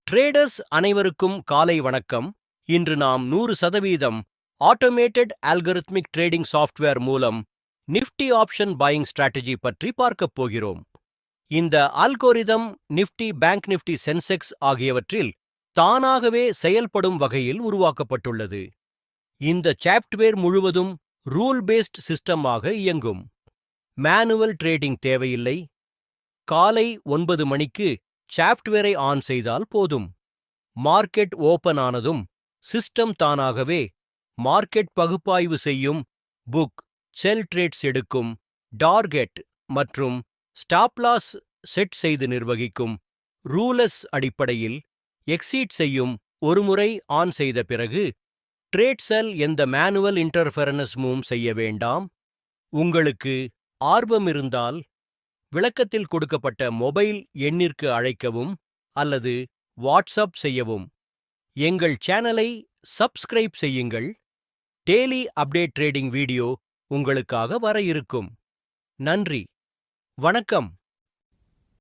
Traders அனைவருக்கும் காலை வணக்கம். இன்று நாம் 100% ஆட்டோமேட்டட் அல்கரித்மிக் ட்ரேடிங் சாஃப்ட்வேர் மூலம் நிஃப்டி ஆப்ஷன் பையிங் ஸ்ட்ராட்டஜி பற்றி பார்க்கப் போகிறோம். இந்த algorithm Nifty, bank Nifty, Sensex ஆகியவற்றில் தானாகவே செயல்படும் வகையில் உருவாக்கப்பட்டுள்ளது. இந்த சாஃப்ட்வேர் முழுவதும் ரூல் பேஸ்ட் சிஸ்டமாக இயங்கும். மேனுவல் ட்ரேடிங் தேவையில்லை. காலை 9 மணிக்கு சாஃப்ட்வேரை ஆன் செய்தால் போதும். மார்க்கெட் ஓபன் ஆனதும் சிஸ்டம் தானாகவே மார்க்கெட் பகுப்பாய்வு செய்யும், புக், செல் ட்ரேட்ஸ் எடுக்கும், டார்கெட் மற்றும் ஸ்டாப் லாஸ் செட் செய்து நிர்வகிக்கும். ரூலஸ் அடிப்படையில் எக்ஸீட் செய்யும். ஒருமுறை ஆன் செய்த பிறகு ட்ரேட் செல் எந்த மேனுவல் இன்டர்ஃபெரன்ஸும் செய்ய வேண்டாம். உங்களுக்கு ஆர்வம் இருந்தால் விளக்கத்தில் கொடுக்கப்பட்ட மொபைல் எண்ணிற்கு அழைக்கவும் அல்லது வாட்ஸ்அப் செய்யவும். எங்கள் சேனலை சப்ஸ்கிரைப் செய்யுங்கள். டெய்லி அப்டேட் ட்ரேடிங் வீடியோ உங்களுக்காக வர இருக்கும். நன்றி, வணக்கம்.